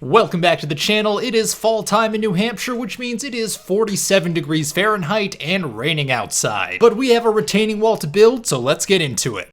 Welcome back to the channel. It is fall time in New Hampshire, which means it is 47 degrees Fahrenheit and raining outside. But we have a retaining wall to build, so let's get into it.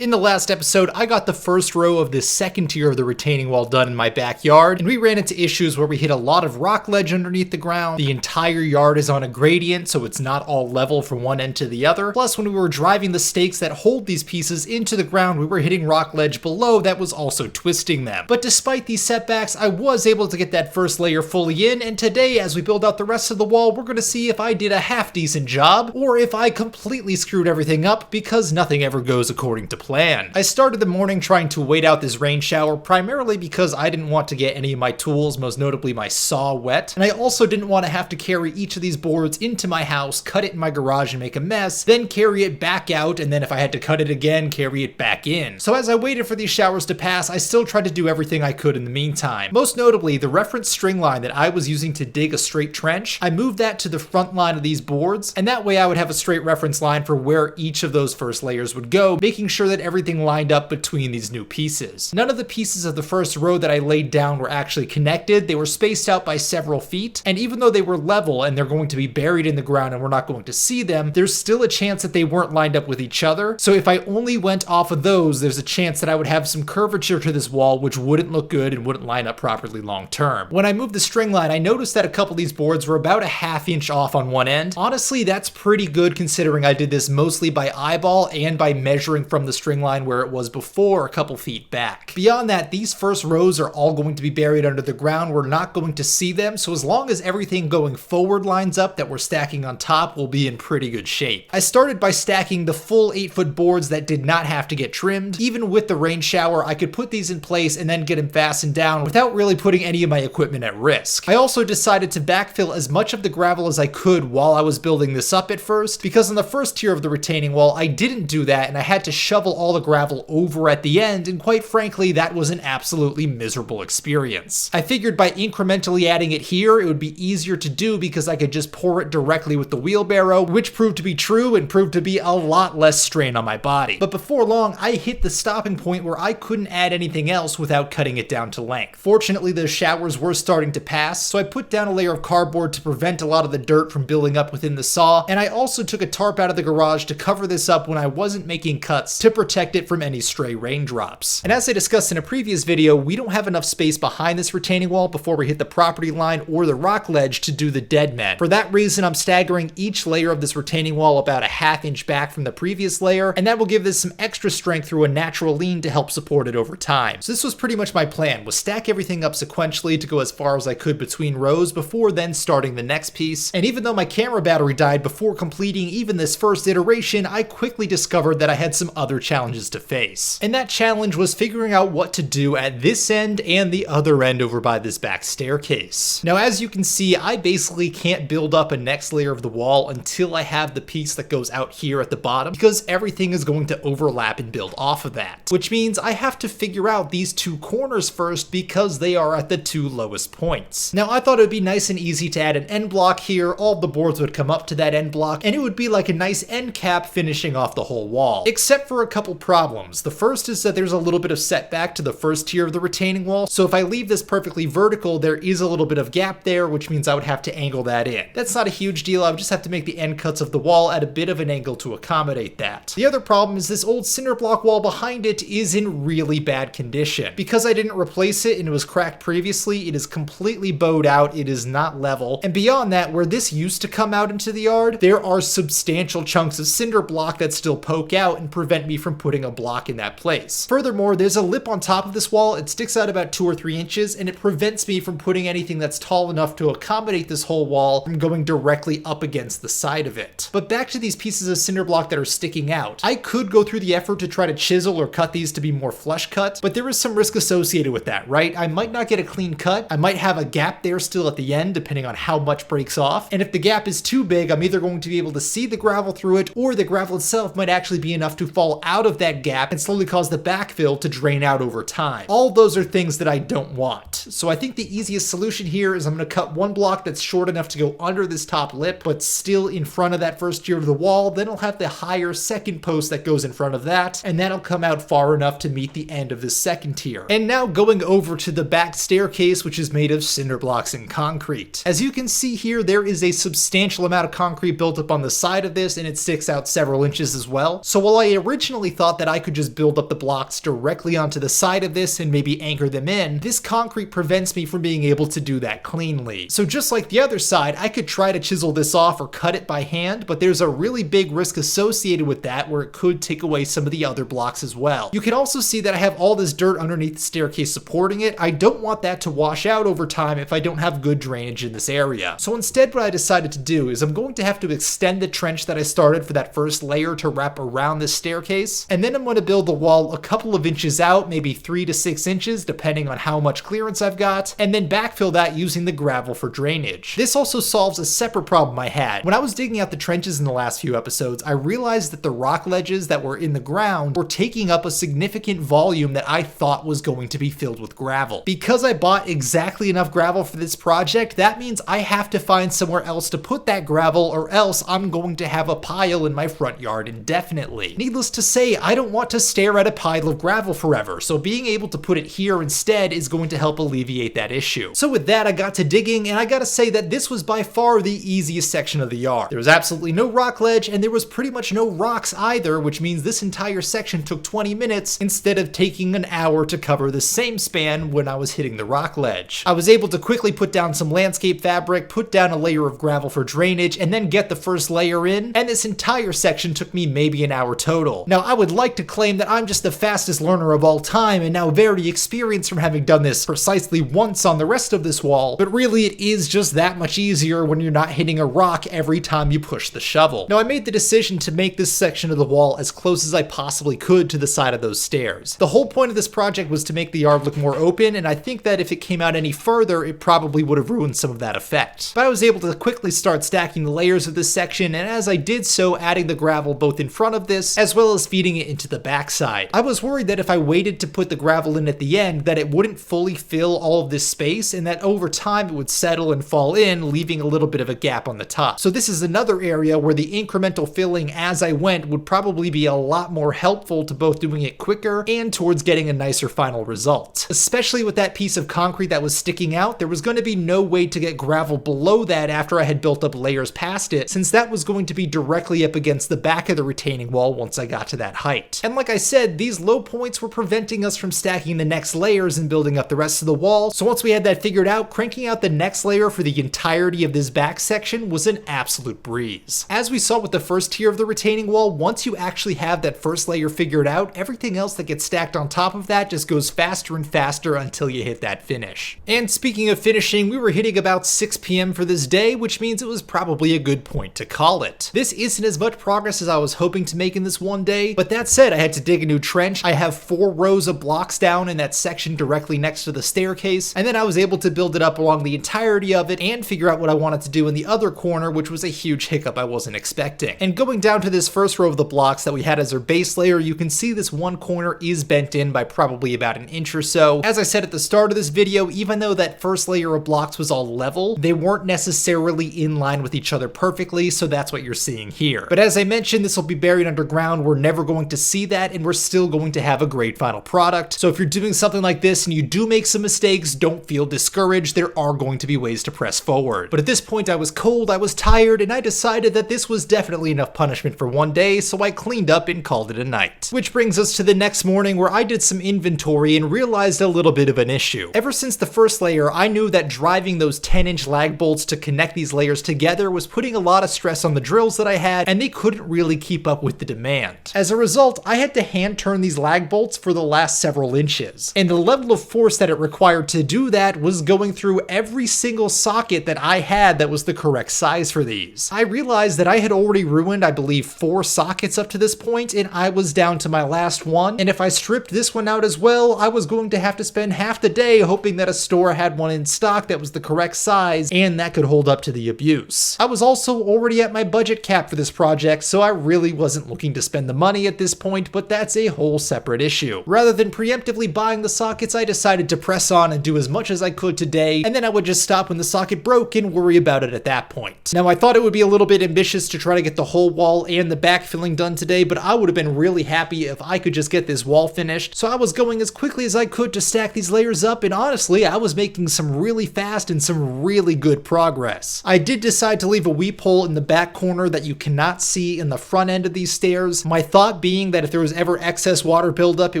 In the last episode, I got the first row of the second tier of the retaining wall done in my backyard, and we ran into issues where we hit a lot of rock ledge underneath the ground. The entire yard is on a gradient, so it's not all level from one end to the other. Plus, when we were driving the stakes that hold these pieces into the ground, we were hitting rock ledge below that was also twisting them. But despite these setbacks, I was able to get that first layer fully in, and today, as we build out the rest of the wall, we're going to see if I did a half-decent job, or if I completely screwed everything up, because nothing ever goes according to plan. I started the morning trying to wait out this rain shower, primarily because I didn't want to get any of my tools, most notably my saw, wet, and I also didn't want to have to carry each of these boards into my house, cut it in my garage and make a mess, then carry it back out, and then if I had to cut it again, carry it back in. So as I waited for these showers to pass, I still tried to do everything I could in the meantime. Most notably, the reference string line that I was using to dig a straight trench, I moved that to the front line of these boards, and that way I would have a straight reference line for where each of those first layers would go, making sure that everything lined up between these new pieces. None of the pieces of the first row that I laid down were actually connected. They were spaced out by several feet, and even though they were level and they're going to be buried in the ground and we're not going to see them, there's still a chance that they weren't lined up with each other. So if I only went off of those, there's a chance that I would have some curvature to this wall, which wouldn't look good and wouldn't line up properly long term. When I moved the string line, I noticed that a couple of these boards were about a ½ inch off on one end. Honestly, that's pretty good considering I did this mostly by eyeball and by measuring from the string line where it was before a couple feet back. Beyond that, these first rows are all going to be buried under the ground. We're not going to see them, so as long as everything going forward lines up that we're stacking on top, we'll be in pretty good shape. I started by stacking the full 8-foot boards that did not have to get trimmed. Even with the rain shower, I could put these in place and then get them fastened down without really putting any of my equipment at risk. I also decided to backfill as much of the gravel as I could while I was building this up at first, because on the first tier of the retaining wall, I didn't do that and I had to shovel all the gravel over at the end, and quite frankly, that was an absolutely miserable experience. I figured by incrementally adding it here, it would be easier to do because I could just pour it directly with the wheelbarrow, which proved to be true and proved to be a lot less strain on my body. But before long, I hit the stopping point where I couldn't add anything else without cutting it down to length. Fortunately, the showers were starting to pass, so I put down a layer of cardboard to prevent a lot of the dirt from building up within the saw, and I also took a tarp out of the garage to cover this up when I wasn't making cuts to protect it from any stray raindrops. And as I discussed in a previous video, we don't have enough space behind this retaining wall before we hit the property line or the rock ledge to do the Deadmen. For that reason, I'm staggering each layer of this retaining wall about a ½ inch back from the previous layer, and that will give this some extra strength through a natural lean to help support it over time. So this was pretty much my plan, was stack everything up sequentially to go as far as I could between rows before then starting the next piece. And even though my camera battery died before completing even this first iteration, I quickly discovered that I had some other challenges to face. And that challenge was figuring out what to do at this end and the other end over by this back staircase. Now, as you can see, I basically can't build up a next layer of the wall until I have the piece that goes out here at the bottom, because everything is going to overlap and build off of that. Which means I have to figure out these two corners first because they are at the two lowest points. Now, I thought it would be nice and easy to add an end block here. All the boards would come up to that end block, and it would be like a nice end cap finishing off the whole wall. Except for a couple problems. The first is that there's a little bit of setback to the first tier of the retaining wall, so if I leave this perfectly vertical, there is a little bit of gap there, which means I would have to angle that in. That's not a huge deal, I would just have to make the end cuts of the wall at a bit of an angle to accommodate that. The other problem is this old cinder block wall behind it is in really bad condition. Because I didn't replace it and it was cracked previously, it is completely bowed out, it is not level, and beyond that, where this used to come out into the yard, there are substantial chunks of cinder block that still poke out and prevent me from putting a block in that place. Furthermore, there's a lip on top of this wall, it sticks out about 2 or 3 inches, and it prevents me from putting anything that's tall enough to accommodate this whole wall from going directly up against the side of it. But back to these pieces of cinder block that are sticking out. I could go through the effort to try to chisel or cut these to be more flush cut, but there is some risk associated with that, right? I might not get a clean cut, I might have a gap there still at the end depending on how much breaks off, and if the gap is too big, I'm either going to be able to see the gravel through it, or the gravel itself might actually be enough to fall out of that gap and slowly cause the backfill to drain out over time. All those are things that I don't want. So I think the easiest solution here is I'm going to cut one block that's short enough to go under this top lip, but still in front of that first tier of the wall. Then I'll have the higher second post that goes in front of that, and that'll come out far enough to meet the end of the second tier. And now going over to the back staircase, which is made of cinder blocks and concrete. As you can see here, there is a substantial amount of concrete built up on the side of this, and it sticks out several inches as well. So while I originally thought that I could just build up the blocks directly onto the side of this and maybe anchor them in, this concrete prevents me from being able to do that cleanly. So just like the other side, I could try to chisel this off or cut it by hand, but there's a really big risk associated with that where it could take away some of the other blocks as well. You can also see that I have all this dirt underneath the staircase supporting it. I don't want that to wash out over time if I don't have good drainage in this area. So instead what I decided to do is I'm going to have to extend the trench that I started for that first layer to wrap around this staircase, and then I'm going to build the wall a couple of inches out, maybe 3 to 6 inches depending on how much clearance I've got, and then backfill that using the gravel for drainage. This also solves a separate problem I had. When I was digging out the trenches in the last few episodes, I realized that the rock ledges that were in the ground were taking up a significant volume that I thought was going to be filled with gravel. Because I bought exactly enough gravel for this project, that means I have to find somewhere else to put that gravel, or else I'm going to have a pile in my front yard indefinitely. Needless to say, I don't want to stare at a pile of gravel forever, so being able to put it here instead is going to help alleviate that issue. So with that, I got to digging, and I gotta say that this was by far the easiest section of the yard. There was absolutely no rock ledge, and there was pretty much no rocks either, which means this entire section took 20 minutes instead of taking an hour to cover the same span when I was hitting the rock ledge. I was able to quickly put down some landscape fabric, put down a layer of gravel for drainage, and then get the first layer in, and this entire section took me maybe an hour total. Now, I would like to claim that I'm just the fastest learner of all time and now very experienced from having done this precisely once on the rest of this wall, but really it is just that much easier when you're not hitting a rock every time you push the shovel. Now, I made the decision to make this section of the wall as close as I possibly could to the side of those stairs. The whole point of this project was to make the yard look more open, and I think that if it came out any further, it probably would have ruined some of that effect. But I was able to quickly start stacking the layers of this section, and as I did so, adding the gravel both in front of this, as well as feeding it into the backside. I was worried that if I waited to put the gravel in at the end, that it wouldn't fully fill all of this space, and that over time it would settle and fall in, leaving a little bit of a gap on the top. So this is another area where the incremental filling as I went would probably be a lot more helpful to both doing it quicker and towards getting a nicer final result. Especially with that piece of concrete that was sticking out, there was going to be no way to get gravel below that after I had built up layers past it, since that was going to be directly up against the back of the retaining wall once I got to that height. And like I said, these low points were preventing us from stacking the next layers and building up the rest of the wall, so once we had that figured out, cranking out the next layer for the entirety of this back section was an absolute breeze. As we saw with the first tier of the retaining wall, once you actually have that first layer figured out, everything else that gets stacked on top of that just goes faster and faster until you hit that finish. And speaking of finishing, we were hitting about 6 p.m. for this day, which means it was probably a good point to call it. This isn't as much progress as I was hoping to make in this one day, but that said, I had to dig a new trench. I have 4 rows of blocks down in that section directly next to the staircase, and then I was able to build it up along the entirety of it and figure out what I wanted to do in the other corner, which was a huge hiccup I wasn't expecting. And going down to this first row of the blocks that we had as our base layer, you can see this one corner is bent in by probably about an inch or so. As I said at the start of this video, even though that first layer of blocks was all level, they weren't necessarily in line with each other perfectly, so that's what you're seeing here. But as I mentioned, this will be buried underground. We're never going to see that, and we're still going to have a great final product. So if you're doing something like this and you do make some mistakes, don't feel discouraged. There are going to be ways to press forward. But at this point, I was cold, I was tired, and I decided that this was definitely enough punishment for one day, so I cleaned up and called it a night. Which brings us to the next morning, where I did some inventory and realized a little bit of an issue. Ever since the first layer, I knew that driving those 10-inch lag bolts to connect these layers together was putting a lot of stress on the drills that I had, and they couldn't really keep up with the demand. As a result, I had to hand turn these lag bolts for the last several inches, and the level of force that it required to do that was going through every single socket that I had that was the correct size for these. I realized that I had already ruined, I believe, 4 sockets up to this point, and I was down to my last one, and if I stripped this one out as well, I was going to have to spend half the day hoping that a store had one in stock that was the correct size and that could hold up to the abuse. I was also already at my budget cap for this project, so I really wasn't looking to spend the money at this point, but that's a whole separate issue. Rather than preemptively buying the sockets, I decided to press press on and do as much as I could today, and then I would just stop when the socket broke and worry about it at that point. Now, I thought it would be a little bit ambitious to try to get the whole wall and the backfilling done today, but I would have been really happy if I could just get this wall finished. So I was going as quickly as I could to stack these layers up, and honestly, I was making some really fast and some really good progress. I did decide to leave a weep hole in the back corner that you cannot see in the front end of these stairs. My thought being that if there was ever excess water buildup, it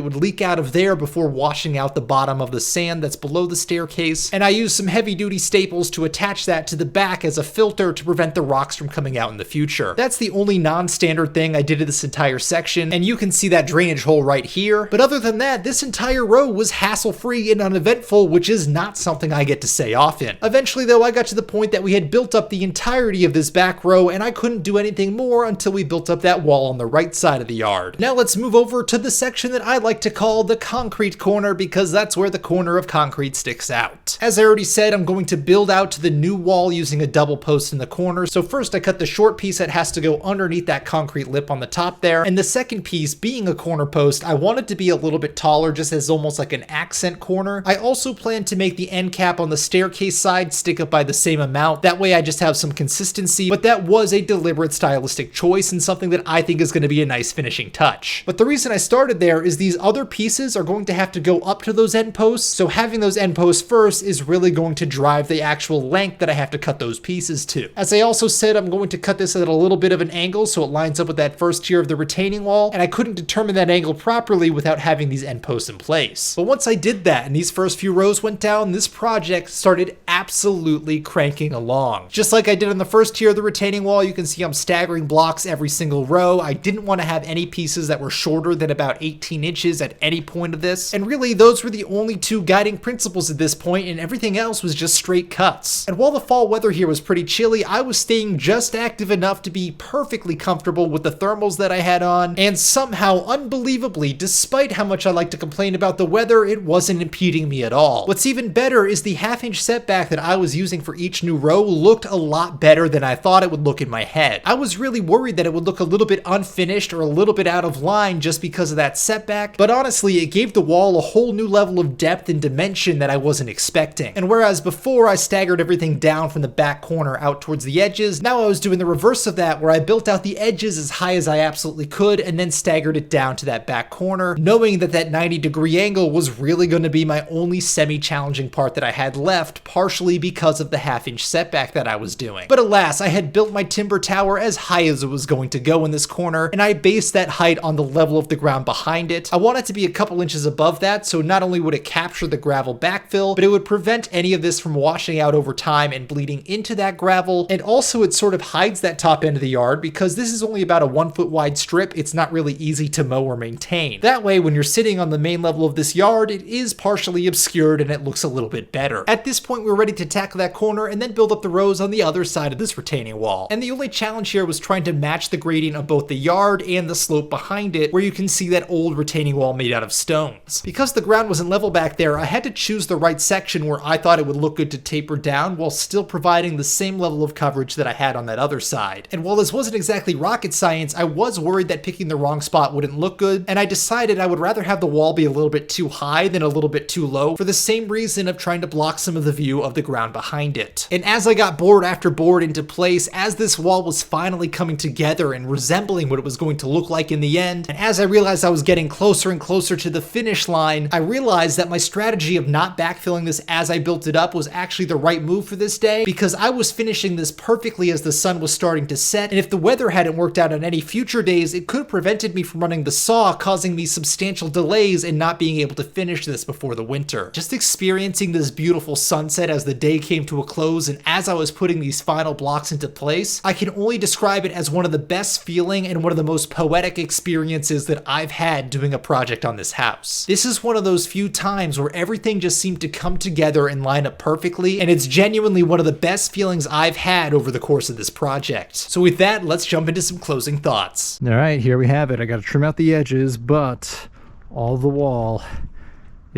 would leak out of there before washing out the bottom of the sand that's below the staircase. And I used some heavy duty staples to attach that to the back as a filter to prevent the rocks from coming out in the future. That's the only non-standard thing I did in this entire section, and you can see that drainage hole right here. But other than that, this entire row was hassle-free and uneventful, which is not something I get to say often. Eventually though, I got to the point that we had built up the entirety of this back row, and I couldn't do anything more until we built up that wall on the right side of the yard. Now let's move over to the section that I like to call the concrete corner, because that's where the corner of concrete sticks out. As I already said, I'm going to build out to the new wall using a double post in the corner. So first I cut the short piece that has to go underneath that concrete lip on the top there, and the second piece, being a corner post, I want it to be a little bit taller, just as almost like an accent corner. I also plan to make the end cap on the staircase side stick up by the same amount. That way I just have some consistency, but that was a deliberate stylistic choice and something that I think is going to be a nice finishing touch. But the reason I started there is these other pieces are going to have to go up to those end posts, so having those end posts first is really going to drive the actual length that I have to cut those pieces to. As I also said, I'm going to cut this at a little bit of an angle so it lines up with that first tier of the retaining wall, and I couldn't determine that angle properly without having these end posts in place. But once I did that and these first few rows went down, this project started absolutely cranking along. Just like I did on the first tier of the retaining wall, you can see I'm staggering blocks every single row. I didn't want to have any pieces that were shorter than about 18 inches at any point of this, and really those were the only two guiding principles at this point, and everything else was just straight cuts. And while the fall weather here was pretty chilly, I was staying just active enough to be perfectly comfortable with the thermals that I had on, and somehow, unbelievably, despite how much I like to complain about the weather, it wasn't impeding me at all. What's even better is the half-inch setback that I was using for each new row looked a lot better than I thought it would look in my head. I was really worried that it would look a little bit unfinished or a little bit out of line just because of that setback, but honestly, it gave the wall a whole new level of depth and dimension that I wasn't expecting. And whereas before I staggered everything down from the back corner out towards the edges, now I was doing the reverse of that, where I built out the edges as high as I absolutely could and then staggered it down to that back corner, knowing that that 90-degree angle was really going to be my only semi-challenging part that I had left, partially because of the half-inch setback that I was doing. But alas, I had built my timber tower as high as it was going to go in this corner, and I based that height on the level of the ground behind it. I want it to be a couple inches above that, so not only would it capture the gravel backfill, but it would prevent any of this from washing out over time and bleeding into that gravel, and also it sort of hides that top end of the yard because this is only about a 1 foot wide strip. It's not really easy to mow or maintain. That way, when you're sitting on the main level of this yard, it is partially obscured and it looks a little bit better. At this point, we're ready to tackle that corner and then build up the rows on the other side of this retaining wall. And the only challenge here was trying to match the gradient of both the yard and the slope behind it, where you can see that old retaining wall made out of stones. Because the ground wasn't level back there, I had to choose the right section where I thought it would look good to taper down while still providing the same level of coverage that I had on that other side. And while this wasn't exactly rocket science, I was worried that picking the wrong spot wouldn't look good, and I decided I would rather have the wall be a little bit too high than a little bit too low, for the same reason of trying to block some of the view of the ground behind it. And as I got board after board into place, as this wall was finally coming together and resembling what it was going to look like in the end, and as I realized I was getting closer and closer to the finish line, I realized that my strategy of not backfilling this as I built it up was actually the right move for this day, because I was finishing this perfectly as the sun was starting to set, and if the weather hadn't worked out on any future days, it could have prevented me from running the saw, causing me substantial delays and not being able to finish this before the winter. Just experiencing this beautiful sunset as the day came to a close, and as I was putting these final blocks into place, I can only describe it as one of the best feeling and one of the most poetic experiences that I've had doing a project on this house. This is one of those few times where everything just seemed to come together and line up perfectly, and it's genuinely one of the best feelings I've had over the course of this project. So with that, let's jump into some closing thoughts. All right, here we have it. I got to trim out the edges, but all the wall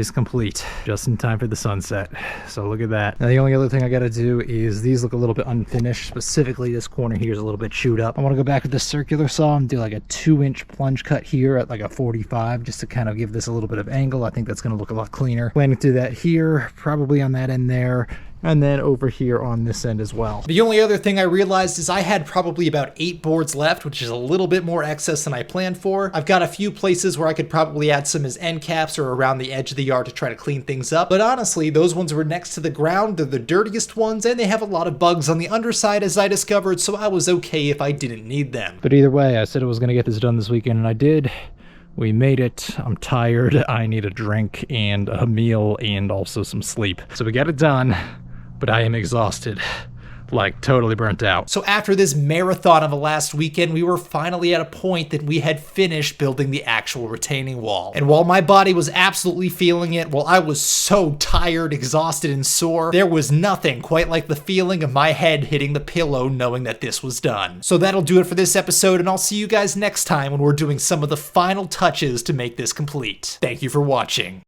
is complete, just in time for the sunset. So look at that. Now the only other thing I gotta do is these look a little bit unfinished. Specifically, this corner here is a little bit chewed up. I want to go back with the circular saw and do like a 2-inch plunge cut here at like a 45, just to kind of give this a little bit of angle. I think that's going to look a lot cleaner. Planning to do that here, probably on that end there, and then over here on this end as well. The only other thing I realized is I had probably about 8 boards left, which is a little bit more excess than I planned for. I've got a few places where I could probably add some as end caps or around the edge of the yard to try to clean things up. But honestly, those ones were next to the ground. They're the dirtiest ones, and they have a lot of bugs on the underside, as I discovered, so I was okay if I didn't need them. But either way, I said I was going to get this done this weekend, and I did. We made it. I'm tired. I need a drink and a meal and also some sleep. So we got it done, but I am exhausted. Like, totally burnt out. So after this marathon of a last weekend, we were finally at a point that we had finished building the actual retaining wall. And while my body was absolutely feeling it, while I was so tired, exhausted, and sore, there was nothing quite like the feeling of my head hitting the pillow knowing that this was done. So that'll do it for this episode, and I'll see you guys next time when we're doing some of the final touches to make this complete. Thank you for watching.